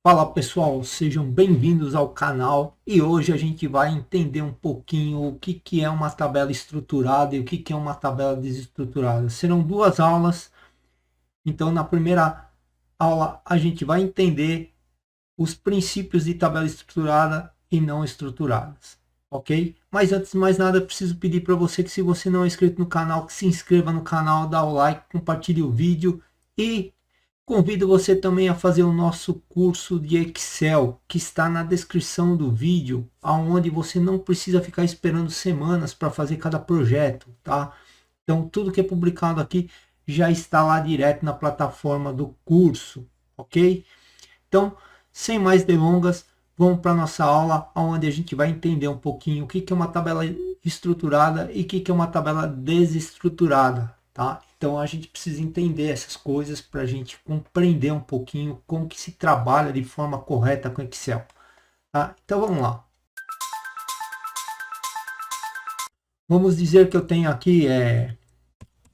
Fala pessoal, sejam bem-vindos ao canal e hoje a gente vai entender um pouquinho o que é uma tabela estruturada e o que é uma tabela desestruturada. Serão duas aulas, então na primeira aula a gente vai entender os princípios de tabela estruturada e não estruturadas, ok? Mas antes de mais nada eu preciso pedir para você que se você não é inscrito no canal, que se inscreva no canal, dá o like, compartilhe o vídeo e convido você também a fazer o nosso curso de Excel, que está na descrição do vídeo, onde você não precisa ficar esperando semanas para fazer cada projeto, tá? Então, tudo que é publicado aqui já está lá direto na plataforma do curso, ok? Então, sem mais delongas, vamos para a nossa aula, onde a gente vai entender um pouquinho o que é uma tabela estruturada e o que é uma tabela desestruturada, tá? Então a gente precisa entender essas coisas para a gente compreender um pouquinho como que se trabalha de forma correta com Excel, tá? Então vamos lá. Vamos dizer que eu tenho aqui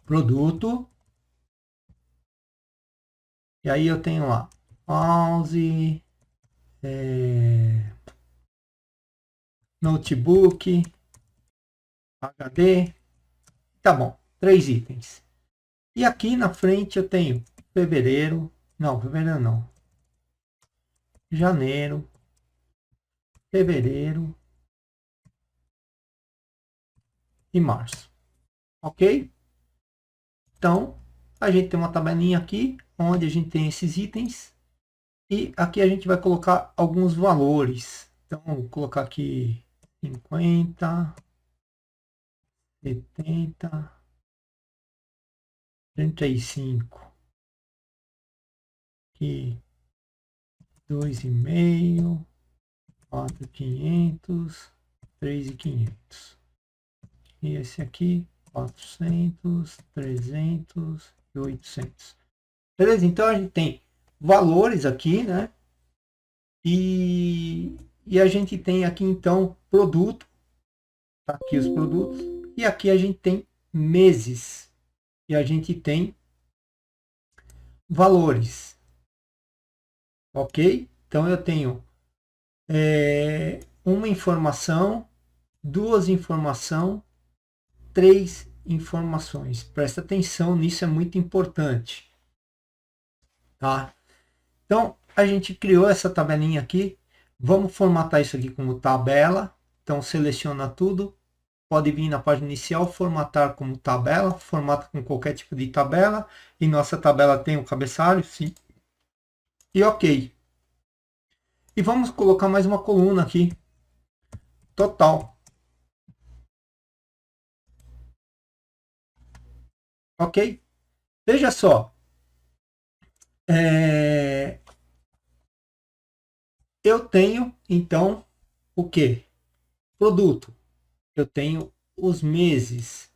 produto, e aí eu tenho lá mouse, notebook, HD, tá bom, 3 itens. E aqui na frente eu tenho fevereiro não, janeiro, fevereiro e março, ok? Então, a gente tem uma tabelinha aqui, onde a gente tem esses itens, e aqui a gente vai colocar alguns valores. Então, vou colocar aqui 50, 70, 35, aqui 2,5, 4.500, 3.500. E esse aqui 400, 300 e 800. Beleza? Então a gente tem valores aqui, né? E a gente tem aqui então produto, tá aqui os produtos, e aqui a gente tem meses, e a gente tem valores, ok? Então eu tenho uma informação, duas informações, três informações. Presta atenção nisso, é muito importante, tá? Então a gente criou essa tabelinha aqui. Vamos formatar isso aqui como tabela. Então seleciona tudo, pode vir na página inicial, formatar como tabela, formata com qualquer tipo de tabela, e nossa tabela tem o cabeçalho, sim, e ok. E vamos colocar mais uma coluna aqui, total, ok? Veja só, eu tenho então o que? Produto, eu tenho os meses,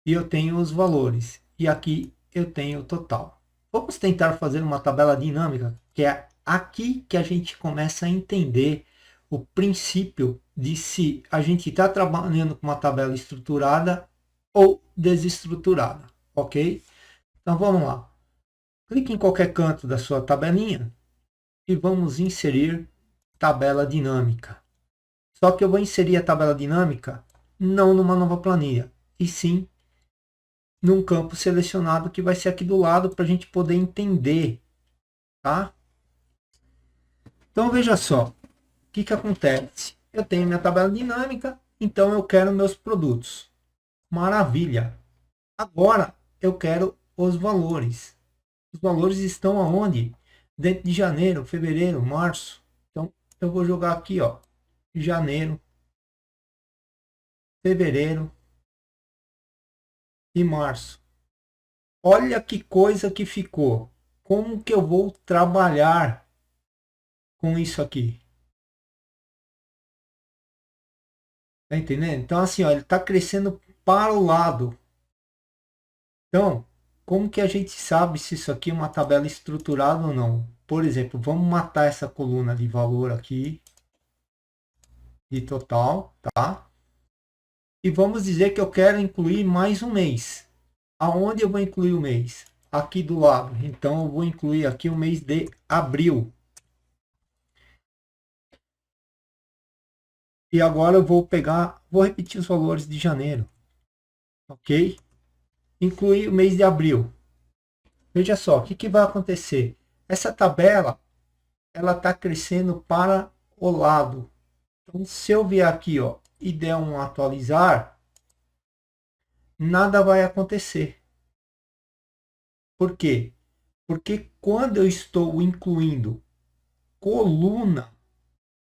e eu tenho os valores, e aqui eu tenho o total. Vamos tentar fazer uma tabela dinâmica, que é aqui que a gente começa a entender o princípio de se a gente está trabalhando com uma tabela estruturada ou desestruturada, ok? Então vamos lá. Clique em qualquer canto da sua tabelinha e vamos inserir tabela dinâmica. Só que eu vou inserir a tabela dinâmica não numa nova planilha, e sim num campo selecionado que vai ser aqui do lado para a gente poder entender, tá? Então veja só, o que acontece? Eu tenho minha tabela dinâmica, então eu quero meus produtos. Maravilha! Agora eu quero os valores. Os valores estão aonde? Dentro de janeiro, fevereiro, março. Então eu vou jogar aqui, ó, janeiro, fevereiro e março. Olha que coisa que ficou. Como que eu vou trabalhar com isso aqui? Tá entendendo? Então assim, ó, ele está crescendo para o lado. Então, como que a gente sabe se isso aqui é uma tabela estruturada ou não? Por exemplo, vamos matar essa coluna de valor aqui, de total, tá? E vamos dizer que eu quero incluir mais um mês. Aonde eu vou incluir o mês? Aqui do lado. Então eu vou incluir aqui o mês de abril. E agora eu vou pegar, vou repetir os valores de janeiro, ok? Incluir o mês de abril. Veja só, o que vai acontecer? Essa tabela, ela está crescendo para o lado. Então, se eu vier aqui, ó, e der um atualizar, nada vai acontecer. Por quê? Porque quando eu estou incluindo coluna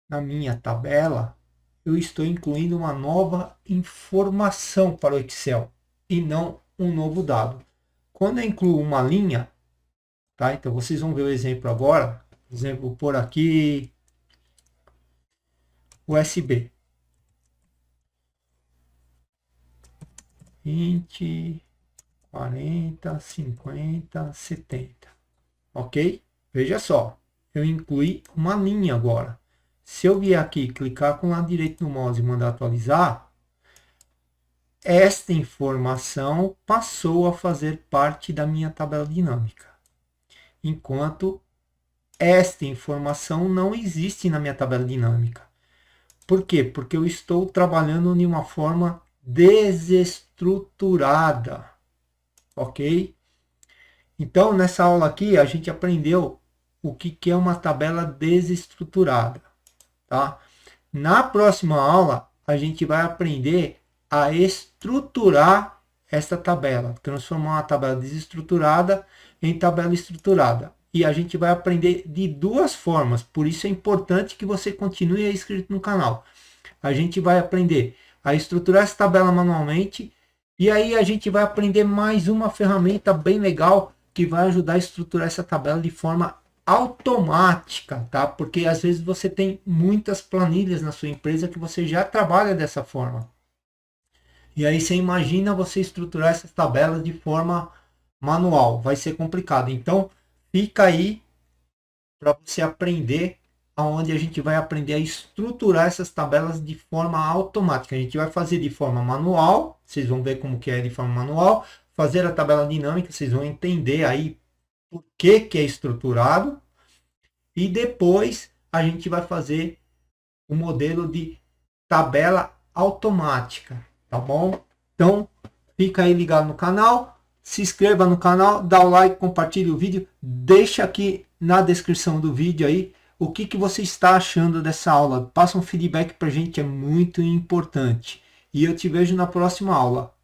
na minha tabela, eu estou incluindo uma nova informação para o Excel e não um novo dado. Quando eu incluo uma linha, tá? Então vocês vão ver o exemplo agora. Exemplo por aqui, USB 20, 40, 50, 70. Ok? Veja só, eu incluí uma linha agora. Se eu vier aqui, clicar com o lado direito do mouse e mandar atualizar, esta informação passou a fazer parte da minha tabela dinâmica. Enquanto esta informação não existe na minha tabela dinâmica. Por quê? Porque eu estou trabalhando de uma forma desestruturada. Ok? Então, nessa aula aqui, a gente aprendeu o que é uma tabela desestruturada. Tá? Na próxima aula, a gente vai aprender a estruturar esta tabela, transformar uma tabela desestruturada em tabela estruturada. E a gente vai aprender de duas formas, por isso é importante que você continue inscrito no canal. A gente vai aprender a estruturar essa tabela manualmente, e aí a gente vai aprender mais uma ferramenta bem legal que vai ajudar a estruturar essa tabela de forma automática, tá? Porque às vezes você tem muitas planilhas na sua empresa que você já trabalha dessa forma. E aí você imagina você estruturar essas tabelas de forma manual, vai ser complicado. Então, fica aí para você aprender aonde a gente vai aprender a estruturar essas tabelas de forma automática. A gente vai fazer de forma manual, vocês vão ver como que é de forma manual, fazer a tabela dinâmica, vocês vão entender aí por que é estruturado, e depois a gente vai fazer o modelo de tabela automática, tá bom? Então, fica aí ligado no canal, se inscreva no canal, dá o like, compartilhe o vídeo, deixa aqui na descrição do vídeo aí o que você está achando dessa aula. Passa um feedback pra gente, é muito importante. E eu te vejo na próxima aula.